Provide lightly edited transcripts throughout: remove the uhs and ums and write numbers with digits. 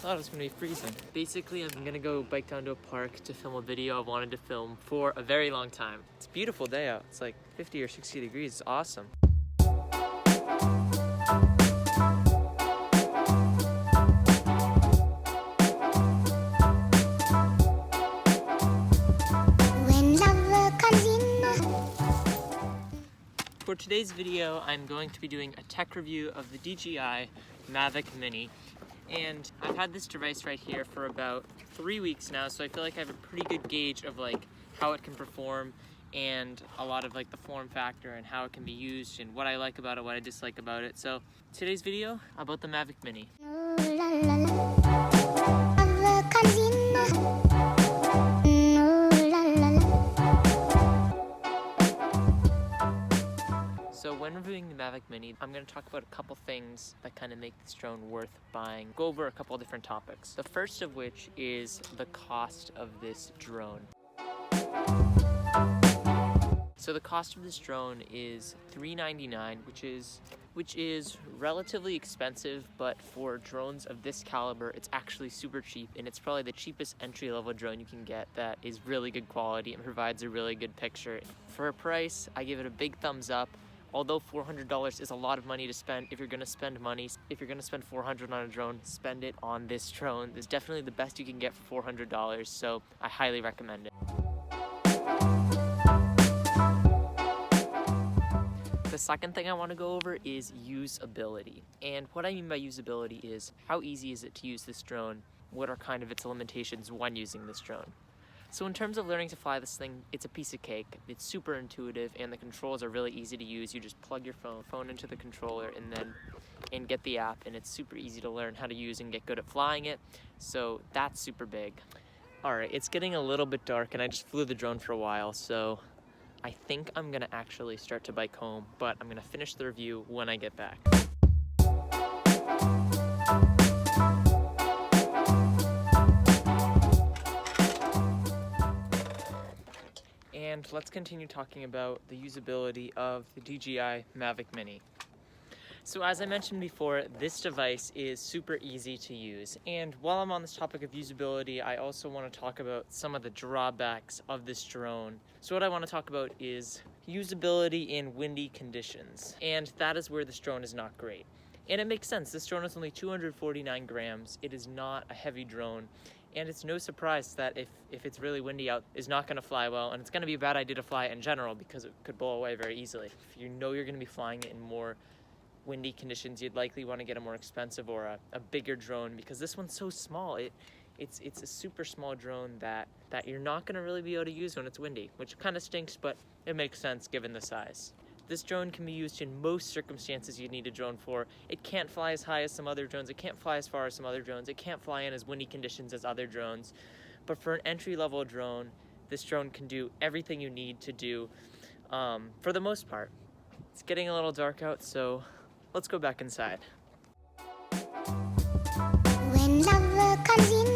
thought it was gonna be freezing. Basically, I'm gonna go bike down to a park to film a video I've wanted to film for a very long time. It's a beautiful day out. It's like 50 or 60 degrees. It's awesome. For today's video, I'm going to be doing a tech review of the DJI Mavic Mini. And I've had this device right here for about 3 weeks now, so I feel like I have a pretty good gauge of like how it can perform and a lot of like the form factor and how it can be used and what I like about it, what I dislike about it. So today's video about the Mavic Mini. So when reviewing the Mavic Mini, I'm going to talk about a couple things that kind of make this drone worth buying. Go over a couple different topics. The first of which is the cost of this drone. So the cost of this drone is $399, which is relatively expensive, but for drones of this caliber, it's actually super cheap, and it's probably the cheapest entry-level drone you can get that is really good quality and provides a really good picture. For a price, I give it a big thumbs up. Although $400 is a lot of money to spend, if you're going to spend money, if you're going to spend $400 on a drone, spend it on this drone. It's definitely the best you can get for $400, so I highly recommend it. The second thing I want to go over is usability. And what I mean by usability is how easy is it to use this drone? What are kind of its limitations when using this drone? So in terms of learning to fly this thing, it's a piece of cake. It's super intuitive and the controls are really easy to use. You just plug your phone into the controller and get the app, and it's super easy to learn how to use and get good at flying it. So that's super big. Alright, it's getting a little bit dark and I just flew the drone for a while, so I think I'm gonna actually start to bike home, but I'm gonna finish the review when I get back. And let's continue talking about the usability of the DJI Mavic Mini. So as I mentioned before, this device is super easy to use. And while I'm on this topic of usability, I also want to talk about some of the drawbacks of this drone. So what I want to talk about is usability in windy conditions. And that is where this drone is not great. And it makes sense. This drone is only 249 grams. It is not a heavy drone. And it's no surprise that if it's really windy out, it's not going to fly well, and it's going to be a bad idea to fly it in general because it could blow away very easily. If you know you're going to be flying it in more windy conditions, you'd likely want to get a more expensive or a bigger drone, because this one's so small. It's a super small drone that you're not going to really be able to use when it's windy, which kind of stinks, but it makes sense given the size. This drone can be used in most circumstances you need a drone for. It can't fly as high as some other drones. It can't fly as far as some other drones. It can't fly in as windy conditions as other drones. But for an entry-level drone, this drone can do everything you need to do for the most part. It's getting a little dark out, so let's go back inside. When love comes in,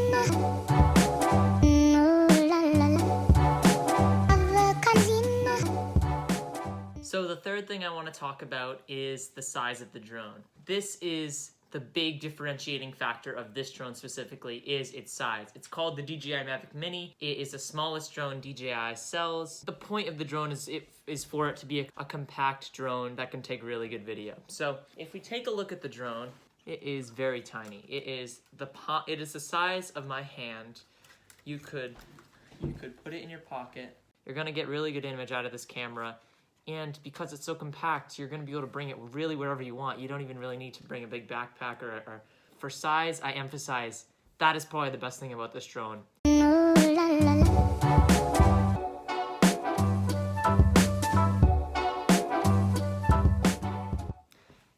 so the third thing I want to talk about is the size of the drone. This is the big differentiating factor of this drone specifically, is its size. It's called the DJI Mavic Mini. It is the smallest drone DJI sells. The point of the drone is for it to be a compact drone that can take really good video. So if we take a look at the drone, it is very tiny. It is the size of my hand. You could put it in your pocket. You're gonna get really good image out of this camera. And because it's so compact, you're going to be able to bring it really wherever you want. You don't even really need to bring a big backpack or for size, I emphasize, that is probably the best thing about this drone.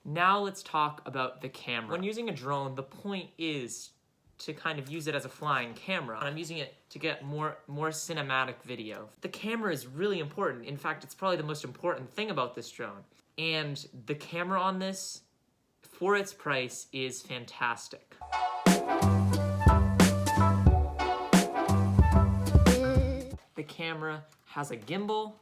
Now let's talk about the camera. When using a drone, the point is to kind of use it as a flying camera. And I'm using it to get more cinematic video. The camera is really important. In fact, it's probably the most important thing about this drone. And the camera on this, for its price, is fantastic. The camera has a gimbal.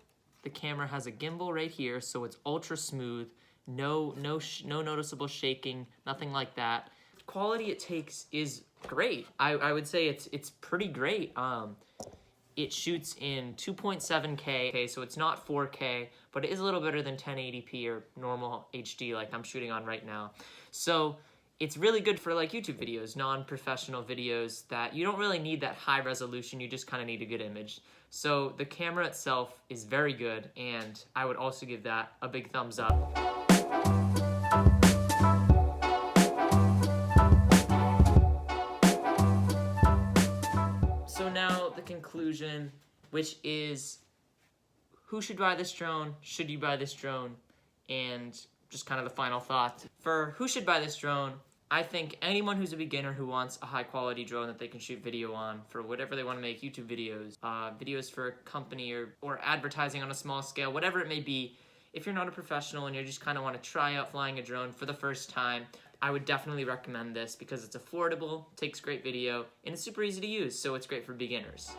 The camera has a gimbal right here, so it's ultra smooth. No noticeable shaking, nothing like that. quality it takes is great. I would say it's pretty great. It shoots in 2.7K, so it's not 4K, but it is a little better than 1080p or normal HD like I'm shooting on right now. So it's really good for like YouTube videos, non-professional videos that you don't really need that high resolution, you just kind of need a good image. So the camera itself is very good, and I would also give that a big thumbs up. So now the conclusion, which is who should buy this drone, should you buy this drone, and just kind of the final thought. For who should buy this drone, I think anyone who's a beginner who wants a high quality drone that they can shoot video on for whatever they want to make, YouTube videos, videos for a company or advertising on a small scale, whatever it may be. If you're not a professional and you just kind of want to try out flying a drone for the first time, I would definitely recommend this because it's affordable, takes great video, and it's super easy to use, so it's great for beginners.